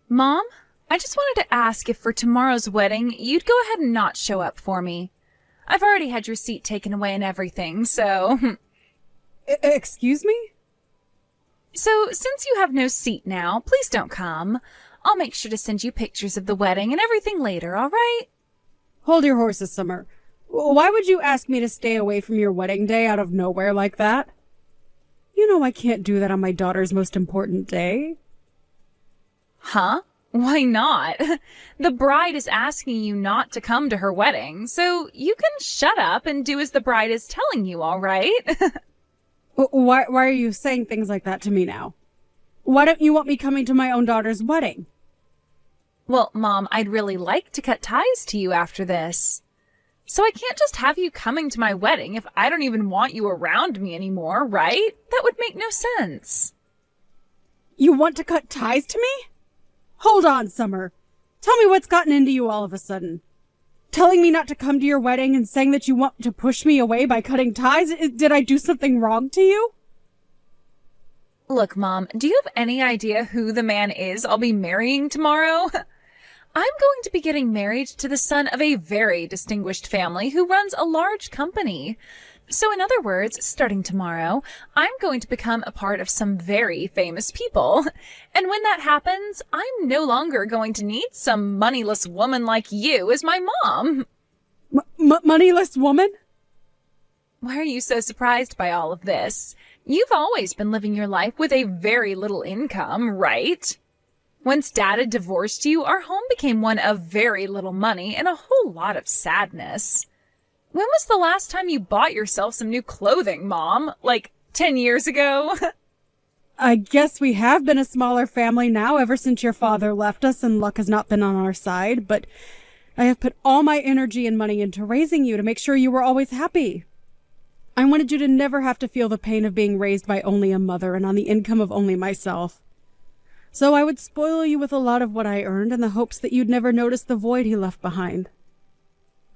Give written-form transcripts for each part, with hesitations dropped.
Mom, I just wanted to ask if for tomorrow's wedding you'd go ahead and not show up for me. I've already had your seat taken away and everything, so... Excuse me? So, since you have no seat now, please don't come. I'll make sure to send you pictures of the wedding and everything later, all right? Hold your horses, Summer. Why would you ask me to stay away from your wedding day out of nowhere like that? You know I can't do that on my daughter's most important day. Huh? Why not? The bride is asking you not to come to her wedding, so you can shut up and do as the bride is telling you, all right? Why are you saying things like that to me now? Why don't you want me coming to my own daughter's wedding? Well, Mom, I'd really like to cut ties to you after this. So I can't just have you coming to my wedding if I don't even want you around me anymore, right? That would make no sense. You want to cut ties to me? Hold on, Summer. Tell me what's gotten into you all of a sudden. Telling me not to come to your wedding and saying that you want to push me away by cutting ties? Did I do something wrong to you? Look, Mom, do you have any idea who the man is I'll be marrying tomorrow? I'm going to be getting married to the son of a very distinguished family who runs a large company. So in other words, starting tomorrow, I'm going to become a part of some very famous people. And when that happens, I'm no longer going to need some moneyless woman like you as my mom. Moneyless woman? Why are you so surprised by all of this? You've always been living your life with a very little income, right? Once Dad had divorced you, our home became one of very little money and a whole lot of sadness. When was the last time you bought yourself some new clothing, Mom? Like 10 years ago? I guess we have been a smaller family now ever since your father left us and luck has not been on our side, but I have put all my energy and money into raising you to make sure you were always happy. I wanted you to never have to feel the pain of being raised by only a mother and on the income of only myself. So I would spoil you with a lot of what I earned in the hopes that you'd never notice the void he left behind.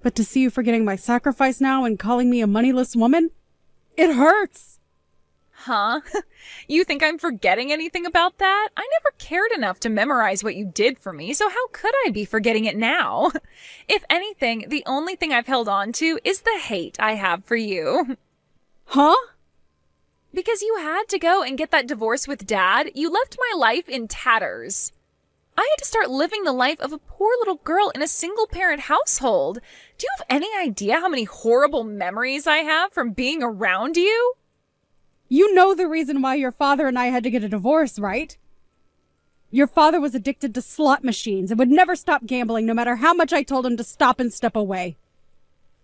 But to see you forgetting my sacrifice now and calling me a moneyless woman, it hurts. Huh? You think I'm forgetting anything about that? I never cared enough to memorize what you did for me, so how could I be forgetting it now? If anything, the only thing I've held on to is the hate I have for you. Huh? Because you had to go and get that divorce with Dad, you left my life in tatters. I had to start living the life of a poor little girl in a single-parent household. Do you have any idea how many horrible memories I have from being around you? You know the reason why your father and I had to get a divorce, right? Your father was addicted to slot machines and would never stop gambling no matter how much I told him to stop and step away.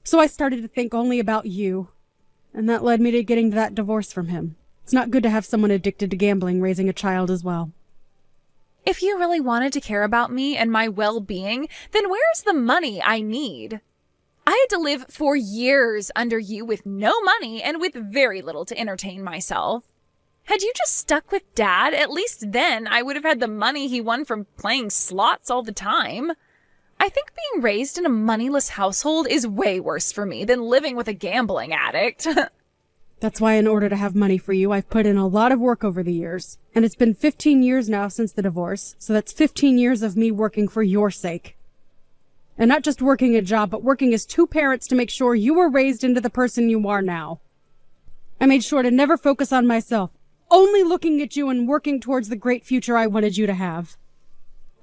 So I started to think only about you, and that led me to getting that divorce from him. It's not good to have someone addicted to gambling raising a child as well. If you really wanted to care about me and my well-being, then where's the money I need? I had to live for years under you with no money and with very little to entertain myself. Had you just stuck with Dad, at least then I would have had the money he won from playing slots all the time. I think being raised in a moneyless household is way worse for me than living with a gambling addict. That's why in order to have money for you, I've put in a lot of work over the years. And it's been 15 years now since the divorce, so that's 15 years of me working for your sake. And not just working a job, but working as two parents to make sure you were raised into the person you are now. I made sure to never focus on myself, only looking at you and working towards the great future I wanted you to have.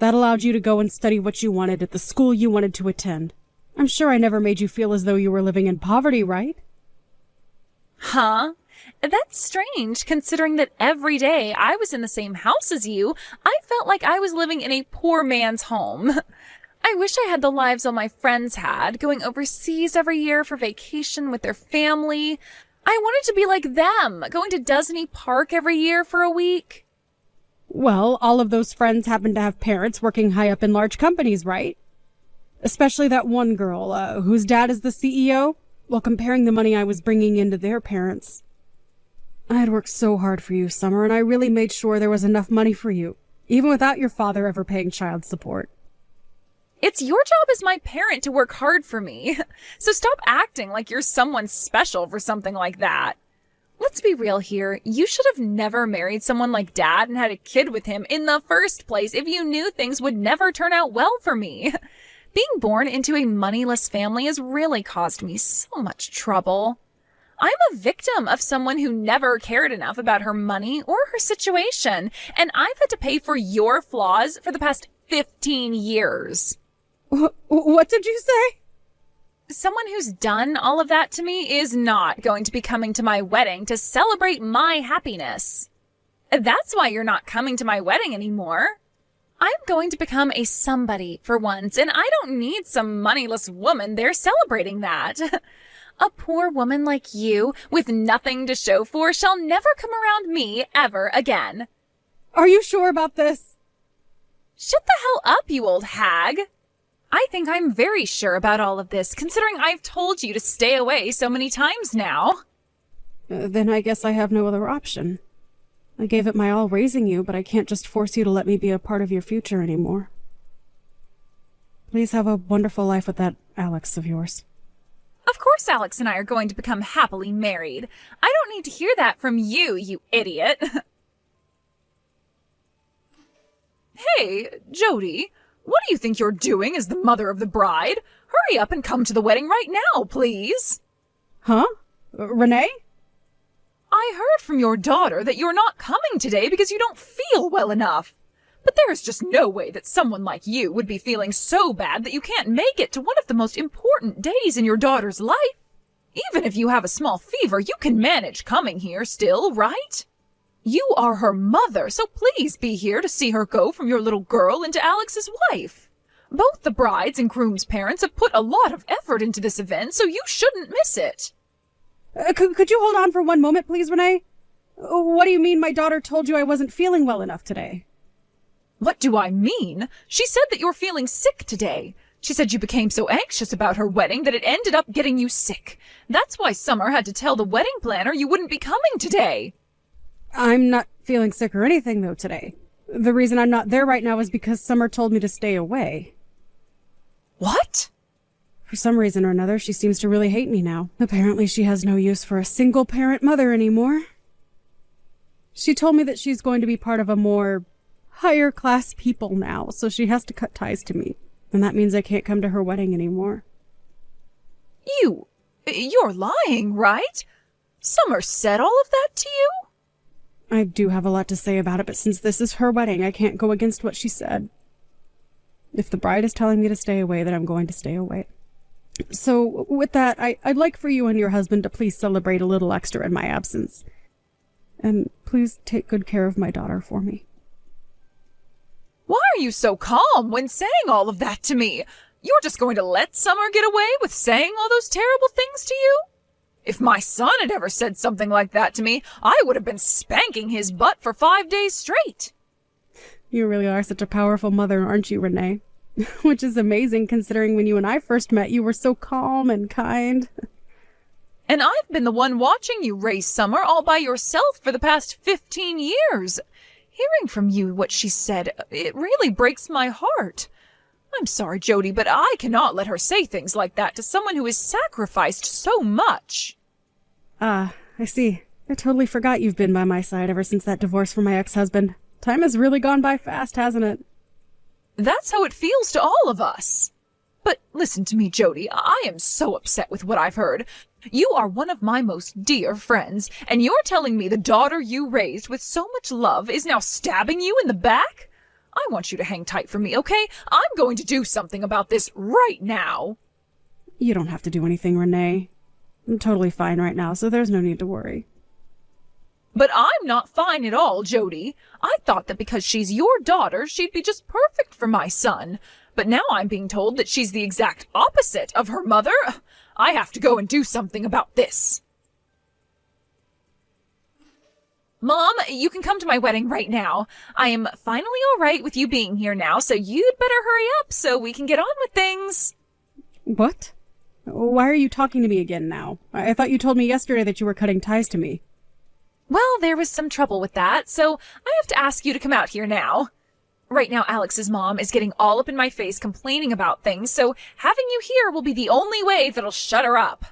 That allowed you to go and study what you wanted at the school you wanted to attend. I'm sure I never made you feel as though you were living in poverty, right? Huh? That's strange, considering that every day I was in the same house as you, I felt like I was living in a poor man's home. I wish I had the lives all my friends had, going overseas every year for vacation with their family. I wanted to be like them, going to Disney Park every year for a week. Well, all of those friends happen to have parents working high up in large companies, right? Especially that one girl, whose dad is the CEO. While comparing the money I was bringing in to their parents. I had worked so hard for you, Summer, and I really made sure there was enough money for you, even without your father ever paying child support. It's your job as my parent to work hard for me, so stop acting like you're someone special for something like that. Let's be real here. You should have never married someone like Dad and had a kid with him in the first place if you knew things would never turn out well for me. Being born into a moneyless family has really caused me so much trouble. I'm a victim of someone who never cared enough about her money or her situation, and I've had to pay for your flaws for the past 15 years. What did you say? Someone who's done all of that to me is not going to be coming to my wedding to celebrate my happiness. That's why you're not coming to my wedding anymore. I'm going to become a somebody for once, and I don't need some moneyless woman there celebrating that. A poor woman like you, with nothing to show for, shall never come around me ever again. Are you sure about this? Shut the hell up, you old hag. I think I'm very sure about all of this, considering I've told you to stay away so many times now. Then I guess I have no other option. I gave it my all raising you, but I can't just force you to let me be a part of your future anymore. Please have a wonderful life with that Alex of yours. Of course Alex and I are going to become happily married. I don't need to hear that from you, you idiot. Hey, Jody, what do you think you're doing as the mother of the bride? Hurry up and come to the wedding right now, please. Huh? Renee? I heard from your daughter that you're not coming today because you don't feel well enough. But there is just no way that someone like you would be feeling so bad that you can't make it to one of the most important days in your daughter's life. Even if you have a small fever, you can manage coming here still, right? You are her mother, so please be here to see her go from your little girl into Alex's wife. Both the bride's and groom's parents have put a lot of effort into this event, so you shouldn't miss it. Could you hold on for one moment, please, Renee? What do you mean my daughter told you I wasn't feeling well enough today? What do I mean? She said that you're feeling sick today. She said you became so anxious about her wedding that it ended up getting you sick. That's why Summer had to tell the wedding planner you wouldn't be coming today. I'm not feeling sick or anything, though, today. The reason I'm not there right now is because Summer told me to stay away. What? For some reason or another, she seems to really hate me now. Apparently she has no use for a single-parent mother anymore. She told me that she's going to be part of a more higher-class people now, so she has to cut ties to me. And that means I can't come to her wedding anymore. You're lying, right? Summer said all of that to you? I do have a lot to say about it, but since this is her wedding, I can't go against what she said. If the bride is telling me to stay away, then I'm going to stay away. So, with that, I'd like for you and your husband to please celebrate a little extra in my absence. And please take good care of my daughter for me. Why are you so calm when saying all of that to me? You're just going to let Summer get away with saying all those terrible things to you? If my son had ever said something like that to me, I would have been spanking his butt for 5 days straight. You really are such a powerful mother, aren't you, Renee? Which is amazing considering when you and I first met, you were so calm and kind. And I've been the one watching you raise Summer all by yourself for the past 15 years. Hearing from you what she said, it really breaks my heart. I'm sorry, Jody, but I cannot let her say things like that to someone who has sacrificed so much. I see. I totally forgot you've been by my side ever since that divorce from my ex-husband. Time has really gone by fast, hasn't it? That's how it feels to all of us. But listen to me, Jody. I am so upset with what I've heard. You are one of my most dear friends, and you're telling me the daughter you raised with so much love is now stabbing you in the back? I want you to hang tight for me, okay? I'm going to do something about this right now. You don't have to do anything, Renee. I'm totally fine right now, so there's no need to worry. But I'm not fine at all, Jody. I thought that because she's your daughter, she'd be just perfect for my son. But now I'm being told that she's the exact opposite of her mother. I have to go and do something about this. Mom, you can come to my wedding right now. I am finally all right with you being here now, so you'd better hurry up so we can get on with things. What? Why are you talking to me again now? I thought you told me yesterday that you were cutting ties to me. Well, there was some trouble with that, so I have to ask you to come out here now. Right now, Alex's mom is getting all up in my face complaining about things, so having you here will be the only way that'll shut her up.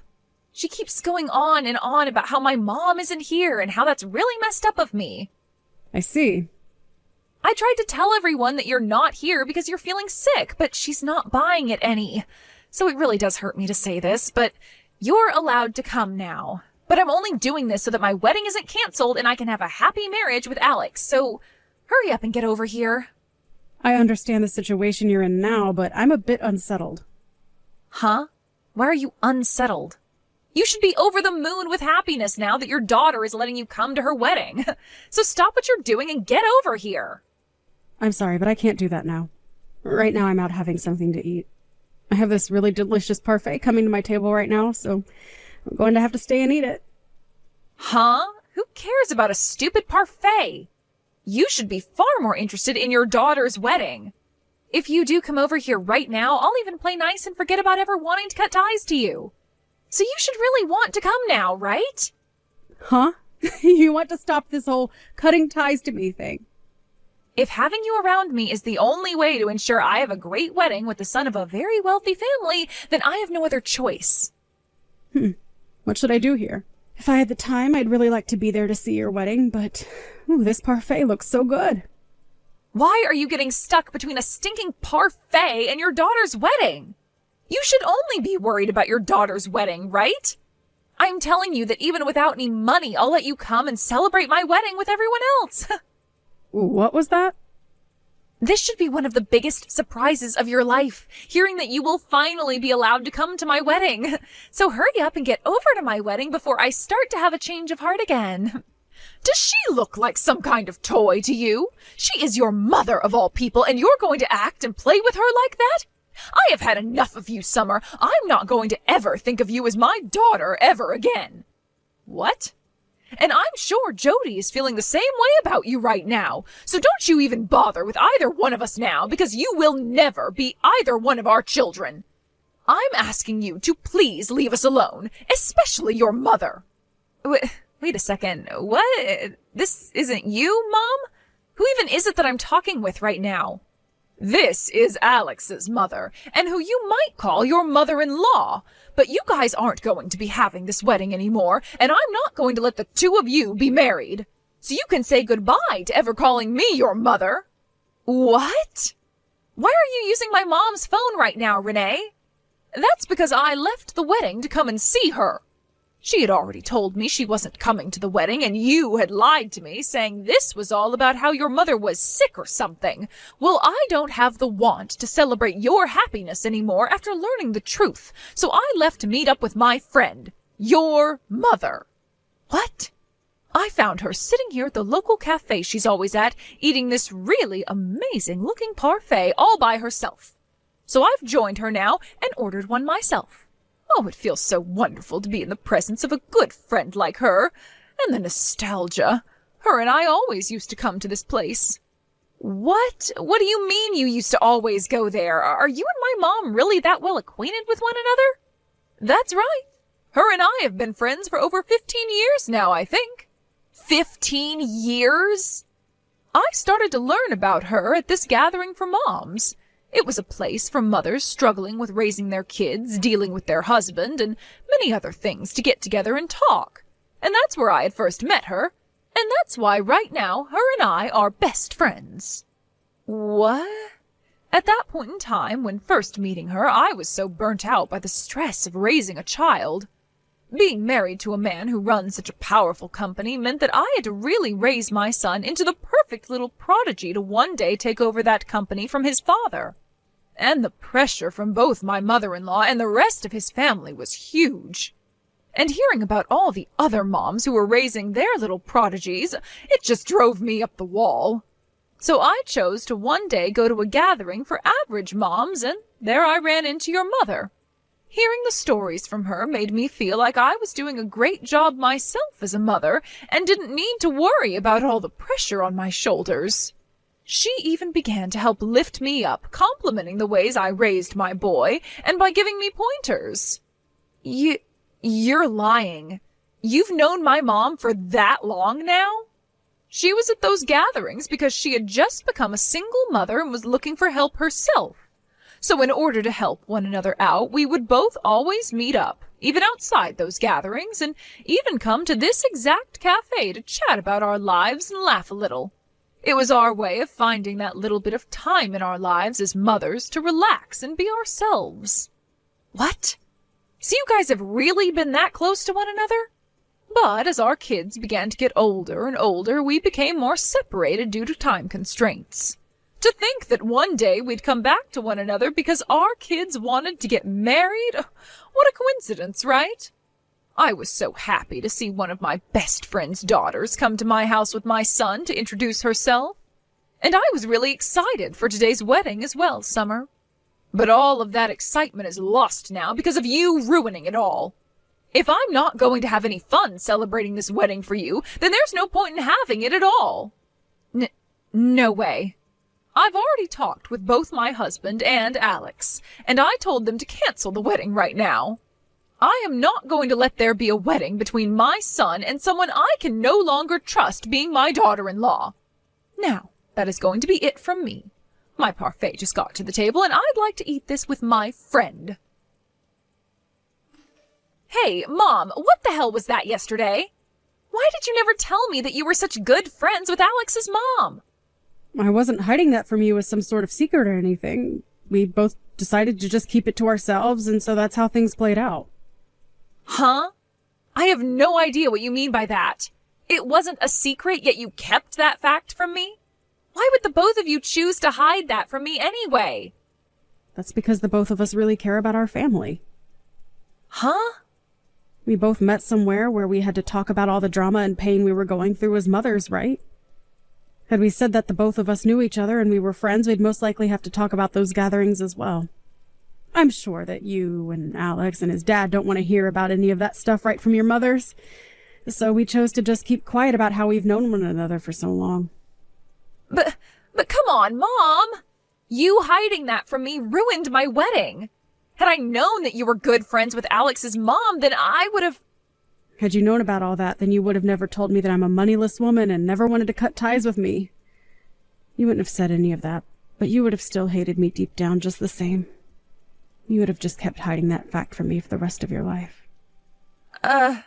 She keeps going on and on about how my mom isn't here and how that's really messed up of me. I see. I tried to tell everyone that you're not here because you're feeling sick, but she's not buying it any. So it really does hurt me to say this, but you're allowed to come now. But I'm only doing this so that my wedding isn't canceled and I can have a happy marriage with Alex, so hurry up and get over here. I understand the situation you're in now, but I'm a bit unsettled. Huh? Why are you unsettled? You should be over the moon with happiness now that your daughter is letting you come to her wedding. So stop what you're doing and get over here. I'm sorry, but I can't do that now. Right now I'm out having something to eat. I have this really delicious parfait coming to my table right now, so I'm going to have to stay and eat it. Huh? Who cares about a stupid parfait? You should be far more interested in your daughter's wedding. If you do come over here right now, I'll even play nice and forget about ever wanting to cut ties to you. So you should really want to come now, right? Huh? You want to stop this whole cutting ties to me thing? If having you around me is the only way to ensure I have a great wedding with the son of a very wealthy family, then I have no other choice. What should I do here? If I had the time, I'd really like to be there to see your wedding, but this parfait looks so good. Why are you getting stuck between a stinking parfait and your daughter's wedding? You should only be worried about your daughter's wedding, right? I'm telling you that even without any money, I'll let you come and celebrate my wedding with everyone else. What was that? This should be one of the biggest surprises of your life, hearing that you will finally be allowed to come to my wedding. So hurry up and get over to my wedding before I start to have a change of heart again. Does she look like some kind of toy to you? She is your mother of all people, and you're going to act and play with her like that? I have had enough of you, Summer. I'm not going to ever think of you as my daughter ever again. What? And I'm sure Jody is feeling the same way about you right now. So don't you even bother with either one of us now, because you will never be either one of our children. I'm asking you to please leave us alone, especially your mother. Wait a second. What? This isn't you, Mom? Who even is it that I'm talking with right now? This is Alex's mother, and who you might call your mother-in-law. But you guys aren't going to be having this wedding anymore, and I'm not going to let the two of you be married. So you can say goodbye to ever calling me your mother. What? Why are you using my mom's phone right now, Renee? That's because I left the wedding to come and see her. She had already told me she wasn't coming to the wedding, and you had lied to me, saying this was all about how your mother was sick or something. Well, I don't have the want to celebrate your happiness anymore after learning the truth, so I left to meet up with my friend, your mother. What? I found her sitting here at the local cafe she's always at, eating this really amazing-looking parfait all by herself. So I've joined her now and ordered one myself. Oh, it feels so wonderful to be in the presence of a good friend like her. And the nostalgia. Her and I always used to come to this place. What? What do you mean you used to always go there? Are you and my mom really that well acquainted with one another? That's right. Her and I have been friends for over 15 years now, I think. 15 years? I started to learn about her at this gathering for moms. It was a place for mothers struggling with raising their kids, dealing with their husband, and many other things to get together and talk. And that's where I had first met her. And that's why right now her and I are best friends. What? At that point in time, when first meeting her, I was so burnt out by the stress of raising a child. Being married to a man who runs such a powerful company meant that I had to really raise my son into the perfect little prodigy to one day take over that company from his father. And the pressure from both my mother-in-law and the rest of his family was huge. And hearing about all the other moms who were raising their little prodigies, it just drove me up the wall. So I chose to one day go to a gathering for average moms, and there I ran into your mother. Hearing the stories from her made me feel like I was doing a great job myself as a mother and didn't need to worry about all the pressure on my shoulders. She even began to help lift me up, complimenting the ways I raised my boy, and by giving me pointers. You're lying. You've known my mom for that long now? She was at those gatherings because she had just become a single mother and was looking for help herself. So in order to help one another out, we would both always meet up, even outside those gatherings, and even come to this exact cafe to chat about our lives and laugh a little. It was our way of finding that little bit of time in our lives as mothers to relax and be ourselves. What? So you guys have really been that close to one another? But as our kids began to get older and older, we became more separated due to time constraints. To think that one day we'd come back to one another because our kids wanted to get married? What a coincidence, right? I was so happy to see one of my best friend's daughters come to my house with my son to introduce herself. And I was really excited for today's wedding as well, Summer. But all of that excitement is lost now because of you ruining it all. If I'm not going to have any fun celebrating this wedding for you, then there's no point in having it at all. No way. I've already talked with both my husband and Alex, and I told them to cancel the wedding right now. I am not going to let there be a wedding between my son and someone I can no longer trust being my daughter-in-law. Now, that is going to be it from me. My parfait just got to the table, and I'd like to eat this with my friend. Hey, Mom, what the hell was that yesterday? Why did you never tell me that you were such good friends with Alex's mom? I wasn't hiding that from you as some sort of secret or anything. We both decided to just keep it to ourselves, and so that's how things played out. Huh? I have no idea what you mean by that. It wasn't a secret, yet you kept that fact from me? Why would the both of you choose to hide that from me anyway? That's because the both of us really care about our family. Huh? We both met somewhere where we had to talk about all the drama and pain we were going through as mothers, right? Had we said that the both of us knew each other and we were friends, we'd most likely have to talk about those gatherings as well. I'm sure that you and Alex and his dad don't want to hear about any of that stuff right from your mothers. So we chose to just keep quiet about how we've known one another for so long. But come on, Mom! You hiding that from me ruined my wedding. Had I known that you were good friends with Alex's mom, then I would have... Had you known about all that, then you would have never told me that I'm a moneyless woman and never wanted to cut ties with me. You wouldn't have said any of that, but you would have still hated me deep down just the same. You would have just kept hiding that fact from me for the rest of your life. All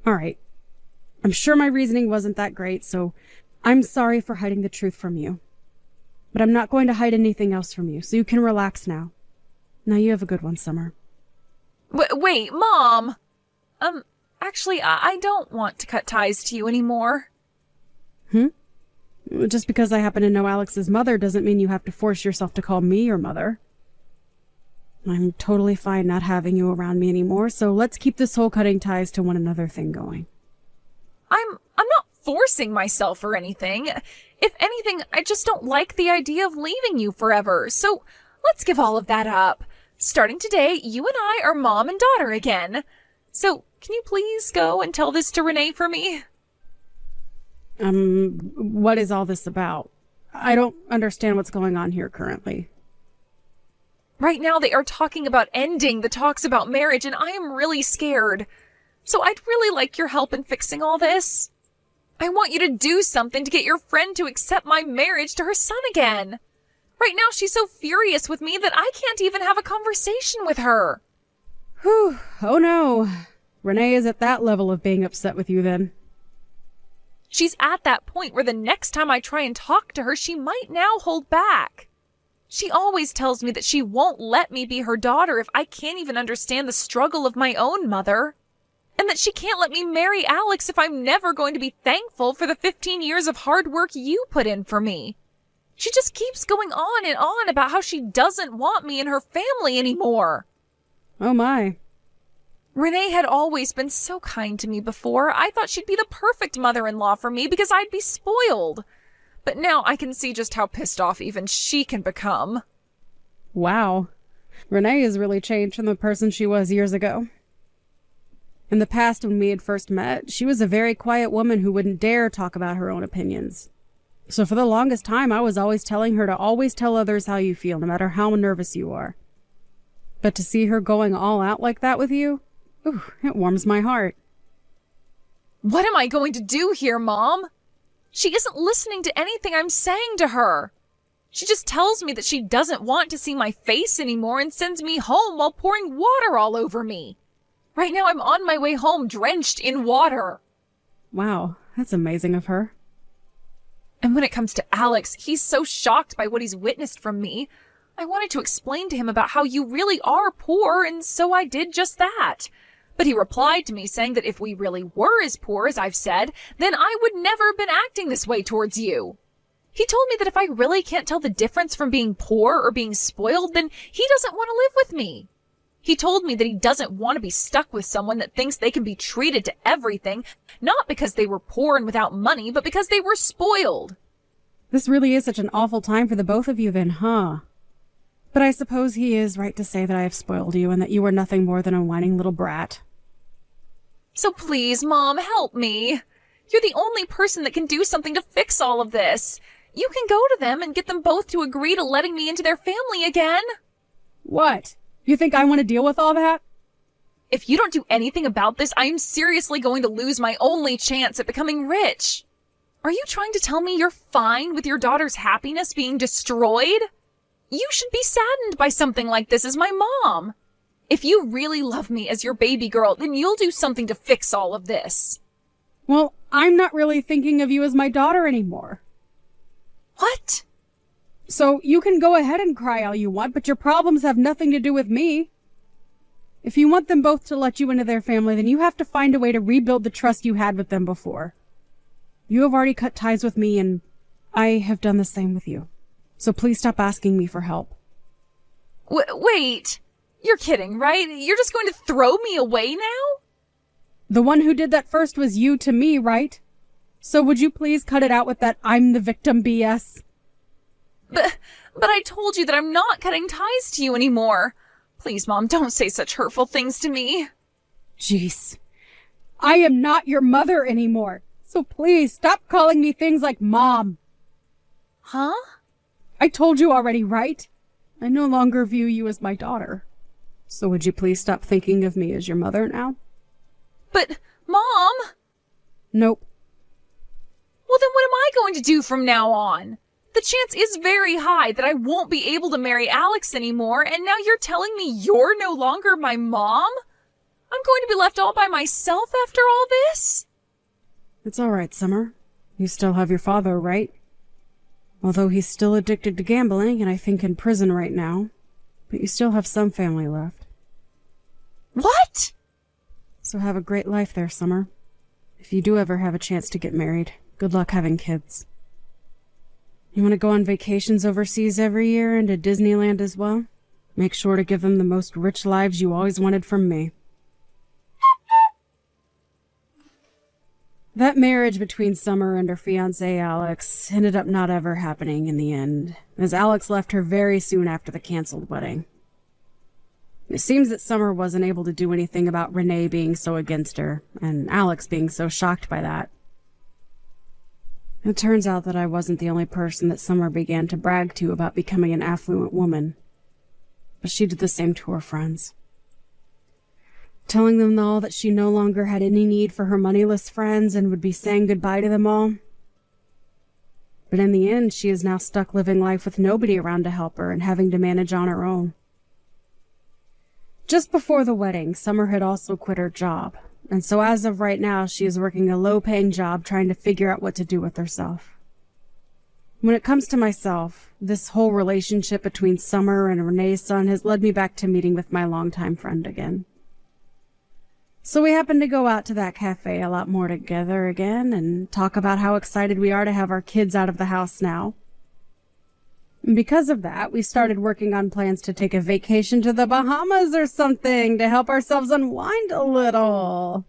right. I'm sure my reasoning wasn't that great, so I'm sorry for hiding the truth from you. But I'm not going to hide anything else from you, so you can relax now. Now you have a good one, Summer. Wait, Mom! Actually, I don't want to cut ties to you anymore. Just because I happen to know Alex's mother doesn't mean you have to force yourself to call me your mother. I'm totally fine not having you around me anymore, so let's keep this whole cutting ties to one another thing going. I'm not forcing myself or anything. If anything, I just don't like the idea of leaving you forever, so let's give all of that up. Starting today, you and I are mom and daughter again. So, can you please go and tell this to Renee for me? What is all this about? I don't understand what's going on here currently. Right now they are talking about ending the talks about marriage, and I am really scared. So I'd really like your help in fixing all this. I want you to do something to get your friend to accept my marriage to her son again. Right now she's so furious with me that I can't even have a conversation with her. Whew. Oh no. Renee is at that level of being upset with you then. She's at that point where the next time I try and talk to her, she might now hold back. She always tells me that she won't let me be her daughter if I can't even understand the struggle of my own mother. And that she can't let me marry Alex if I'm never going to be thankful for the 15 years of hard work you put in for me. She just keeps going on and on about how she doesn't want me in her family anymore. Oh my. Renee had always been so kind to me before. I thought she'd be the perfect mother-in-law for me because I'd be spoiled. But now I can see just how pissed off even she can become. Wow. Renee has really changed from the person she was years ago. In the past, when we had first met, she was a very quiet woman who wouldn't dare talk about her own opinions. So for the longest time, I was always telling her to always tell others how you feel, no matter how nervous you are. But to see her going all out like that with you, it warms my heart. What am I going to do here, Mom? She isn't listening to anything I'm saying to her. She just tells me that she doesn't want to see my face anymore and sends me home while pouring water all over me. Right now I'm on my way home drenched in water. Wow, that's amazing of her. And when it comes to Alex, he's so shocked by what he's witnessed from me. I wanted to explain to him about how you really are poor, and so I did just that. But he replied to me saying that if we really were as poor as I've said, then I would never have been acting this way towards you. He told me that if I really can't tell the difference from being poor or being spoiled, then he doesn't want to live with me. He told me that he doesn't want to be stuck with someone that thinks they can be treated to everything, not because they were poor and without money, but because they were spoiled. This really is such an awful time for the both of you then, huh? But I suppose he is right to say that I have spoiled you and that you are nothing more than a whining little brat. So please, Mom, help me. You're the only person that can do something to fix all of this. You can go to them and get them both to agree to letting me into their family again. What? You think I want to deal with all that? If you don't do anything about this, I am seriously going to lose my only chance at becoming rich. Are you trying to tell me you're fine with your daughter's happiness being destroyed? You should be saddened by something like this as my mom. If you really love me as your baby girl, then you'll do something to fix all of this. Well, I'm not really thinking of you as my daughter anymore. What? So you can go ahead and cry all you want, but your problems have nothing to do with me. If you want them both to let you into their family, then you have to find a way to rebuild the trust you had with them before. You have already cut ties with me, and I have done the same with you. So please stop asking me for help. Wait. You're kidding, right? You're just going to throw me away now? The one who did that first was you to me, right? So would you please cut it out with that I'm the victim BS? But I told you that I'm not cutting ties to you anymore. Please, Mom, don't say such hurtful things to me. Jeez. I am not your mother anymore. So please stop calling me things like Mom. Huh? I told you already, right? I no longer view you as my daughter. So would you please stop thinking of me as your mother now? But, Mom! Nope. Well, then what am I going to do from now on? The chance is very high that I won't be able to marry Alex anymore, and now you're telling me you're no longer my mom? I'm going to be left all by myself after all this? It's all right, Summer. You still have your father, right? Although he's still addicted to gambling and I think in prison right now. But you still have some family left. What? So have a great life there, Summer. If you do ever have a chance to get married, good luck having kids. You want to go on vacations overseas every year and to Disneyland as well? Make sure to give them the most rich lives you always wanted from me. That marriage between Summer and her fiancé Alex ended up not ever happening in the end, as Alex left her very soon after the canceled wedding. It seems that Summer wasn't able to do anything about Renee being so against her, and Alex being so shocked by that. It turns out that I wasn't the only person that Summer began to brag to about becoming an affluent woman, but she did the same to her friends. Telling them all that she no longer had any need for her moneyless friends and would be saying goodbye to them all. But in the end, she is now stuck living life with nobody around to help her and having to manage on her own. Just before the wedding, Summer had also quit her job, and so as of right now, she is working a low-paying job trying to figure out what to do with herself. When it comes to myself, this whole relationship between Summer and Renee's son has led me back to meeting with my longtime friend again. So we happened to go out to that cafe a lot more together again and talk about how excited we are to have our kids out of the house now. And because of that, we started working on plans to take a vacation to the Bahamas or something to help ourselves unwind a little.